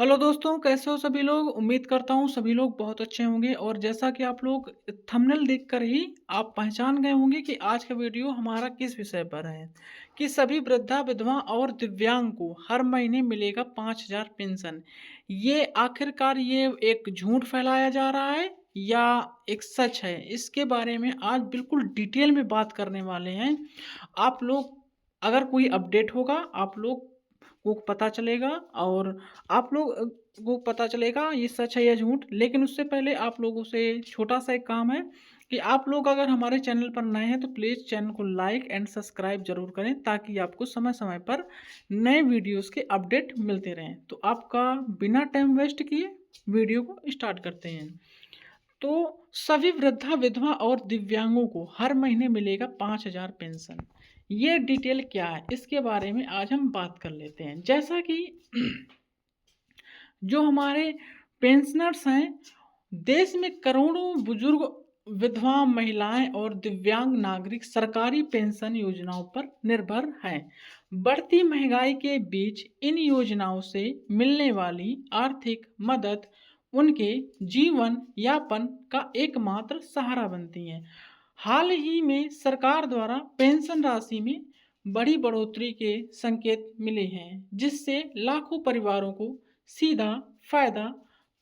Hello दोस्तों, कैसे हो सभी लोग। उम्मीद करता हूँ सभी लोग बहुत अच्छे होंगे और जैसा कि आप लोग थंबनेल देखकर ही आप पहचान गए होंगे कि आज का वीडियो हमारा किस विषय पर है कि सभी वृद्धा विधवा और दिव्यांग को हर महीने मिलेगा 5,000 पेंशन। ये आखिरकार ये एक झूठ फैलाया जा रहा है या एक सच है, इसके बारे में आज बिल्कुल डिटेल में बात करने वाले हैं। आप लोग अगर कोई अपडेट होगा आप लोग को पता चलेगा और आप लोग को पता चलेगा ये सच है या झूठ। लेकिन उससे पहले आप लोगों से छोटा सा एक काम है कि आप लोग अगर हमारे चैनल पर नए हैं तो प्लीज़ चैनल को लाइक एंड सब्सक्राइब जरूर करें ताकि आपको समय समय पर नए वीडियोस के अपडेट मिलते रहें। तो आपका बिना टाइम वेस्ट किए वीडियो को स्टार्ट करते हैं। तो सभी वृद्धा विधवा और दिव्यांगों को हर महीने मिलेगा 5,000 पेंशन। ये डिटेल क्या है इसके बारे में आज हम बात कर लेते हैं। जैसा कि जो हमारे पेंशनर्स हैं, देश में करोड़ों बुजुर्ग विधवा महिलाएं और दिव्यांग नागरिक सरकारी पेंशन योजनाओं पर निर्भर हैं। बढ़ती महंगाई के बीच इन योजनाओं से मिलने वाली आर्थिक मदद उनके जीवन यापन का एकमात्र सहारा बनती है। हाल ही में सरकार द्वारा पेंशन राशि में बड़ी बढ़ोतरी के संकेत मिले हैं, जिससे लाखों परिवारों को सीधा फायदा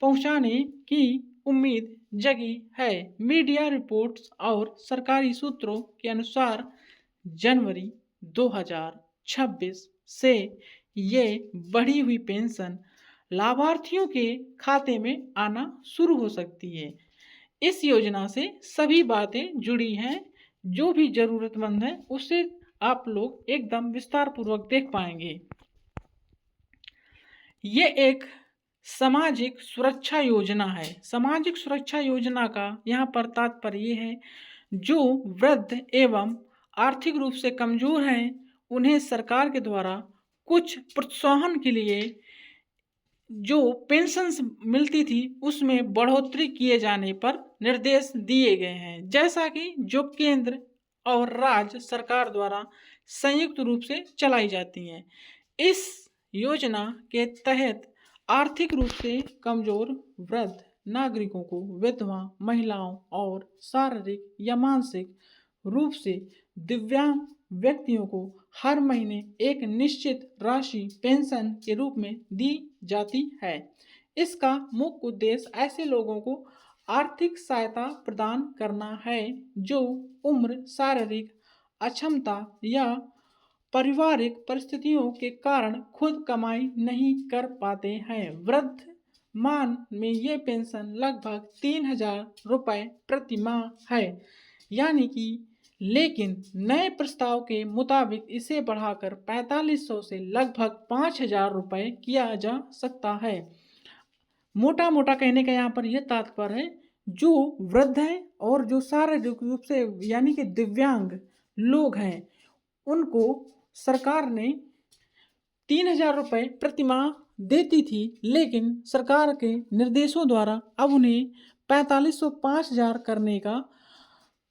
पहुंचाने की उम्मीद जगी है। मीडिया रिपोर्ट्स और सरकारी सूत्रों के अनुसार जनवरी 2026 से ये बढ़ी हुई पेंशन लाभार्थियों के खाते में आना शुरू हो सकती है। इस योजना से सभी बातें जुड़ी हैं, जो भी जरूरतमंद है उसे आप लोग एकदम विस्तार पूर्वक देख पाएंगे। ये एक सामाजिक सुरक्षा योजना है। सामाजिक सुरक्षा योजना का यहाँ पर तात्पर्य ये है, जो वृद्ध एवं आर्थिक रूप से कमजोर हैं उन्हें सरकार के द्वारा कुछ प्रोत्साहन के लिए जो पेंशन मिलती थी उसमें बढ़ोतरी किए जाने पर निर्देश दिए गए हैं, जैसा कि जो केंद्र और राज्य सरकार द्वारा संयुक्त रूप से चलाई जाती हैं। इस योजना के तहत आर्थिक रूप से कमजोर वृद्ध नागरिकों को, विधवा महिलाओं और शारीरिक या मानसिक रूप से दिव्यांग व्यक्तियों को हर महीने एक निश्चित राशि पेंशन के रूप में दी जाती है। इसका मुख्य उद्देश्य ऐसे लोगों को आर्थिक सहायता प्रदान करना है जो उम्र, शारीरिक अक्षमता या पारिवारिक परिस्थितियों के कारण खुद कमाई नहीं कर पाते हैं। वर्तमान में ये पेंशन लगभग 3,000 रुपये प्रति माह है, यानी कि लेकिन नए प्रस्ताव के मुताबिक इसे बढ़ाकर 4,500 से लगभग 5,000 रुपये किया जा सकता है। मोटा मोटा कहने का यहाँ पर यह तात्पर्य है, जो वृद्ध हैं और जो शारीरिक रूप से यानी कि दिव्यांग लोग हैं उनको सरकार ने 3,000 रुपये प्रति माह देती थी, लेकिन सरकार के निर्देशों द्वारा अब उन्हें 4,500 5,000 करने का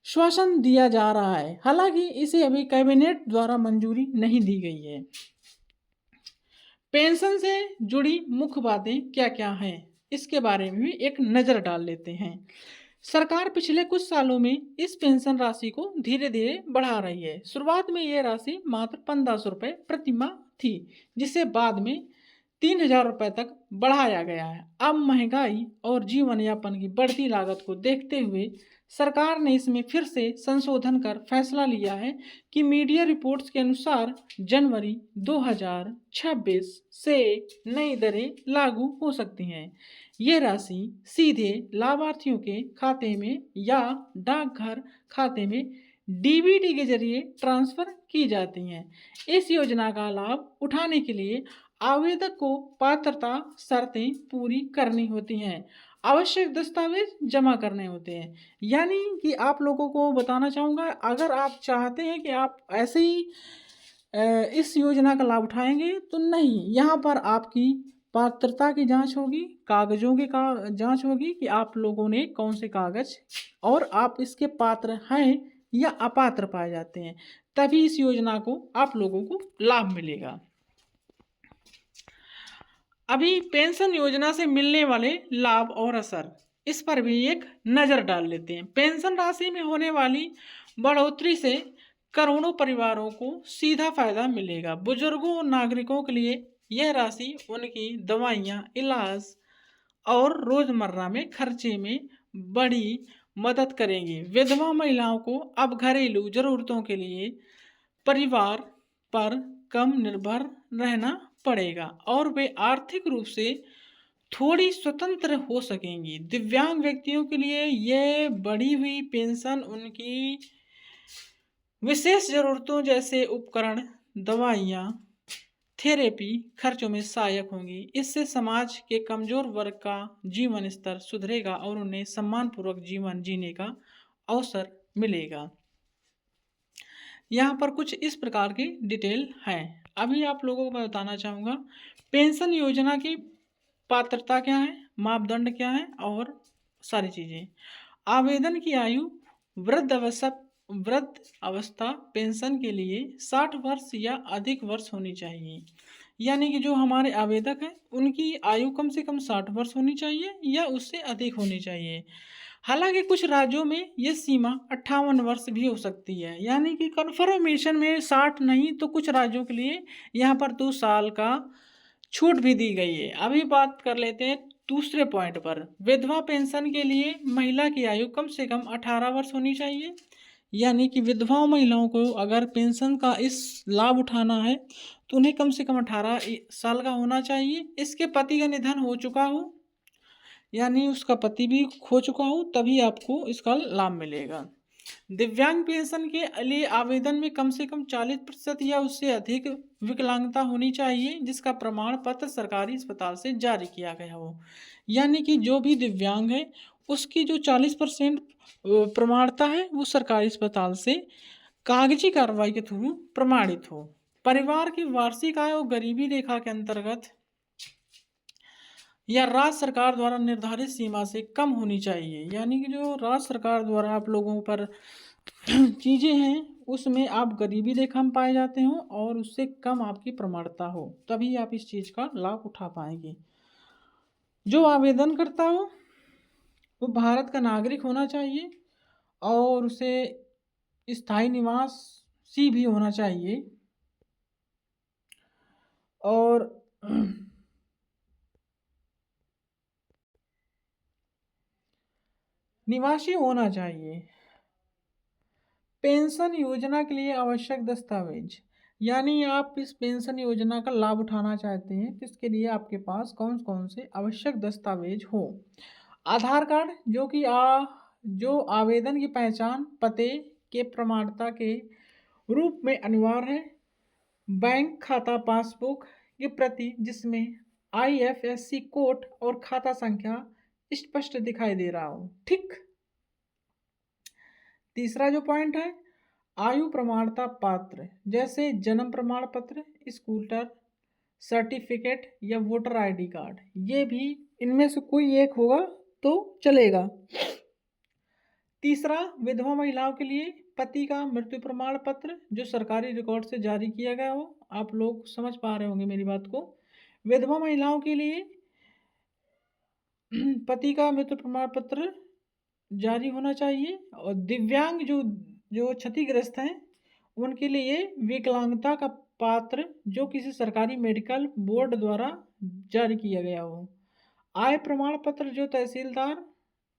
श्वासन दिया जा रहा है। हालांकि इसे अभी कैबिनेट द्वारा मंजूरी नहीं दी गई है। पेंशन से जुड़ी मुख्य बातें क्या क्या हैं इसके बारे में भी एक नज़र डाल लेते हैं। सरकार पिछले कुछ सालों में इस पेंशन राशि को धीरे धीरे बढ़ा रही है। शुरुआत में यह राशि मात्र 1,500 रुपये प्रति माह थी, जिसे बाद में 3,000 रुपये तक बढ़ाया गया है। अब महंगाई और जीवन यापन की बढ़ती लागत को देखते हुए सरकार ने इसमें फिर से संशोधन कर फैसला लिया है कि मीडिया रिपोर्ट्स के अनुसार जनवरी 2026 से नई दरें लागू हो सकती हैं। ये राशि सीधे लाभार्थियों के खाते में या डाकघर खाते में डीबीटी के जरिए ट्रांसफर की जाती हैं। इस योजना का लाभ उठाने के लिए आवेदक को पात्रता शर्तें पूरी करनी होती हैं, आवश्यक दस्तावेज जमा करने होते हैं। यानी कि आप लोगों को बताना चाहूँगा, अगर आप चाहते हैं कि आप ऐसे ही इस योजना का लाभ उठाएंगे तो नहीं, यहाँ पर आपकी पात्रता की जांच होगी, कागजों की जांच होगी कि आप लोगों ने कौन से कागज और आप इसके पात्र हैं या अपात्र पाए जाते हैं, तभी इस योजना को आप लोगों को लाभ मिलेगा। अभी पेंशन योजना से मिलने वाले लाभ और असर, इस पर भी एक नज़र डाल लेते हैं। पेंशन राशि में होने वाली बढ़ोतरी से करोड़ों परिवारों को सीधा फायदा मिलेगा। बुजुर्गों और नागरिकों के लिए यह राशि उनकी दवाइयाँ, इलाज और रोजमर्रा में खर्चे में बड़ी मदद करेंगी। विधवा महिलाओं को अब घरेलू जरूरतों के लिए परिवार पर कम निर्भर रहना पड़ेगा और वे आर्थिक रूप से थोड़ी स्वतंत्र हो सकेंगी। दिव्यांग व्यक्तियों के लिए यह बढ़ी हुई पेंशन उनकी विशेष जरूरतों जैसे उपकरण, दवाइयाँ, थेरेपी खर्चों में सहायक होंगी। इससे समाज के कमजोर वर्ग का जीवन स्तर सुधरेगा और उन्हें सम्मानपूर्वक जीवन जीने का अवसर मिलेगा। यहाँ पर कुछ इस प्रकार की डिटेल है। अभी आप लोगों को मैं बताना चाहूँगा पेंशन योजना की पात्रता क्या है, मापदंड क्या है और सारी चीज़ें। आवेदन की आयु वृद्ध अवस्था पेंशन के लिए 60 वर्ष या अधिक वर्ष होनी चाहिए। यानी कि जो हमारे आवेदक हैं उनकी आयु कम से कम 60 वर्ष होनी चाहिए या उससे अधिक होनी चाहिए। हालांकि कुछ राज्यों में ये सीमा 58 वर्ष भी हो सकती है, यानी कि कन्फर्मेशन में 60 नहीं तो कुछ राज्यों के लिए यहाँ पर 2 साल का छूट भी दी गई है। अभी बात कर लेते हैं दूसरे पॉइंट पर। विधवा पेंशन के लिए महिला की आयु कम से कम 18 वर्ष होनी चाहिए। यानी कि विधवा महिलाओं को अगर पेंशन का इस लाभ उठाना है तो उन्हें कम से कम 18 साल का होना चाहिए। इसके पति का निधन हो चुका हो यानी उसका पति भी खो चुका हो तभी आपको इसका लाभ मिलेगा। दिव्यांग पेंशन के लिए आवेदन में कम से कम 40% या उससे अधिक विकलांगता होनी चाहिए जिसका प्रमाण पत्र सरकारी अस्पताल से जारी किया गया हो। यानी कि जो भी दिव्यांग है उसकी जो 40% प्रमाणता है वो सरकारी अस्पताल से कागजी कार्रवाई के थ्रू प्रमाणित हो। परिवार की वार्षिक आय और गरीबी रेखा के अंतर्गत या राज्य सरकार द्वारा निर्धारित सीमा से कम होनी चाहिए। यानी कि जो राज्य सरकार द्वारा आप लोगों पर चीज़ें हैं उसमें आप गरीबी रेखा में पाए जाते हो और उससे कम आपकी प्रमाणता हो तभी आप इस चीज़ का लाभ उठा पाएंगे। जो आवेदन करता हो वो भारत का नागरिक होना चाहिए और उसे स्थायी निवासी भी होना चाहिए और निवासी होना चाहिए। पेंशन योजना के लिए आवश्यक दस्तावेज, यानी आप इस पेंशन योजना का लाभ उठाना चाहते हैं तो इसके लिए आपके पास कौन कौन से आवश्यक दस्तावेज हो। आधार कार्ड जो आवेदन की पहचान पते के प्रमाणता के रूप में अनिवार्य है। बैंक खाता पासबुक की प्रति जिसमें IFSC कोड और खाता संख्या स्पष्ट दिखाई दे रहा हो। ठीक। तीसरा जो पॉइंट है आयु प्रमाणता पात्र जैसे जन्म प्रमाण पत्र, स्कूटर सर्टिफिकेट या वोटर ID कार्ड, ये भी इनमें से कोई एक होगा तो चलेगा। तीसरा विधवा महिलाओं के लिए पति का मृत्यु प्रमाण पत्र जो सरकारी रिकॉर्ड से जारी किया गया हो। आप लोग समझ पा रहे होंगे मेरी बात को। विधवा महिलाओं के लिए पति का मृत्यु प्रमाण पत्र जारी होना चाहिए और दिव्यांग जो क्षतिग्रस्त हैं उनके लिए विकलांगता का पात्र जो किसी सरकारी मेडिकल बोर्ड द्वारा जारी किया गया हो। आय प्रमाण पत्र जो तहसीलदार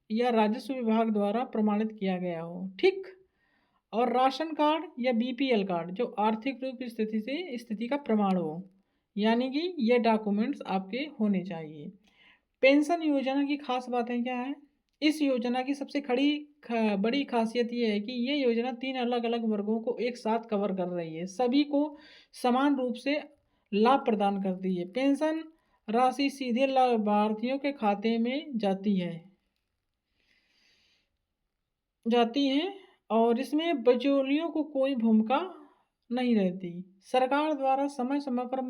या राजस्व विभाग द्वारा प्रमाणित किया गया हो। ठीक। और राशन कार्ड या BPL कार्ड जो आर्थिक रूप स्थिति का प्रमाण हो। यानी कि ये डॉक्यूमेंट्स आपके होने चाहिए। पेंशन योजना की खास बातें क्या है। इस योजना की सबसे बड़ी खासियत ये है कि ये योजना 3 अलग अलग वर्गों को एक साथ कवर कर रही है, सभी को समान रूप से लाभ प्रदान करती है। पेंशन राशि सीधे लाभार्थियों के खाते में जाती है और इसमें बिचौलियों को कोई भूमिका नहीं रहती। सरकार द्वारा समय समय पर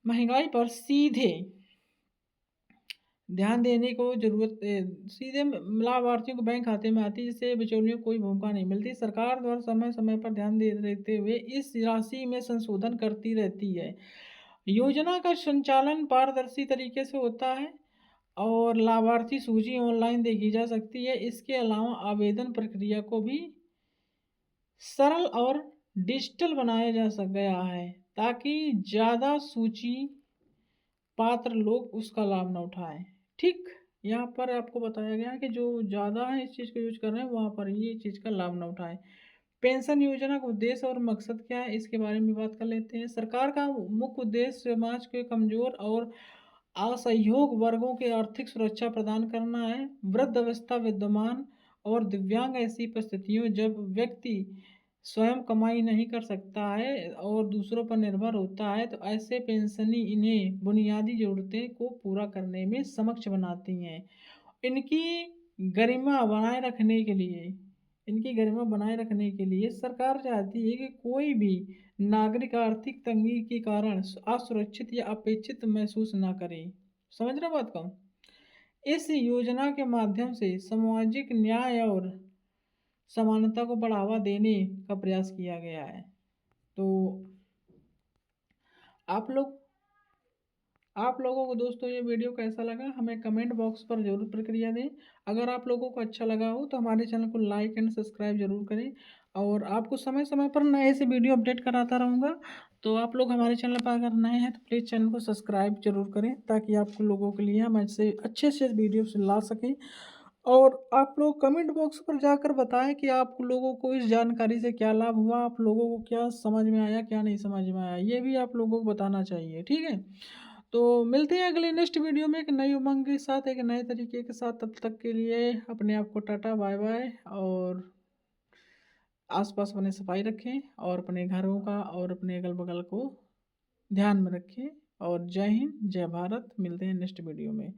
महंगाई पर सीधे ध्यान देने को जरूरत सीधे लाभार्थियों को बैंक खाते में आती है जिससे बिचौलियों को कोई भूमिका नहीं मिलती। सरकार द्वारा समय समय पर ध्यान देते हुए इस राशि में संशोधन करती रहती है। योजना का संचालन पारदर्शी तरीके से होता है और लाभार्थी सूची ऑनलाइन देखी जा सकती है। इसके अलावा आवेदन प्रक्रिया को भी सरल और डिजिटल बनाया जा सक गया है ताकि ज़्यादा सूची पात्र लोग उसका लाभ न उठाएं। ठीक, यहाँ पर आपको बताया गया है कि जो ज़्यादा है इस चीज़ को यूज कर रहे हैं वहाँ पर ये चीज़ का लाभ न उठाएं। पेंशन योजना का उद्देश्य और मकसद क्या है, इसके बारे में बात कर लेते हैं। सरकार का मुख्य उद्देश्य समाज के कमजोर और असहयोग वर्गों के आर्थिक सुरक्षा प्रदान करना है। वृद्धावस्था, विद्यमान और दिव्यांग ऐसी परिस्थितियों जब व्यक्ति स्वयं कमाई नहीं कर सकता है और दूसरों पर निर्भर होता है, तो ऐसे पेंशनी इन्हें बुनियादी ज़रूरतें को पूरा करने में सक्षम बनाती हैं। इनकी गरिमा बनाए रखने के लिए इनकी गरिमा बनाए रखने के लिए सरकार चाहती है कि कोई भी नागरिक आर्थिक तंगी के कारण असुरक्षित या अपेक्षित महसूस ना करे। समझ रहे हो बात को? इस योजना के माध्यम से सामाजिक न्याय और समानता को बढ़ावा देने का प्रयास किया गया है। तो आप लोग आप लोगों को दोस्तों ये वीडियो कैसा लगा हमें कमेंट बॉक्स पर जरूर प्रक्रिया दें। अगर आप लोगों को अच्छा लगा हो तो हमारे चैनल को लाइक एंड सब्सक्राइब जरूर करें और आपको समय समय पर नए से वीडियो अपडेट कराता रहूँगा। तो आप लोग हमारे चैनल पर अगर नए हैं तो प्लीज़ चैनल को सब्सक्राइब जरूर करें ताकि आपको लोगों के लिए हम ऐसे अच्छे से वीडियो से ला सकें। और आप लोग कमेंट बॉक्स पर जाकर बताएं कि आप लोगों को इस जानकारी से क्या लाभ हुआ, आप लोगों को क्या समझ में आया, क्या नहीं समझ में आया, ये भी आप लोगों को बताना चाहिए। ठीक है, तो मिलते हैं अगले नेक्स्ट वीडियो में एक नई उमंग के साथ, एक नए तरीके के साथ। तब तक के लिए अपने आप को टाटा बाय बाय और आसपास अपने सफाई रखें और अपने घरों का और अपने अगल बगल को ध्यान में रखें। और जय हिंद, जय भारत। मिलते हैं नेक्स्ट वीडियो में।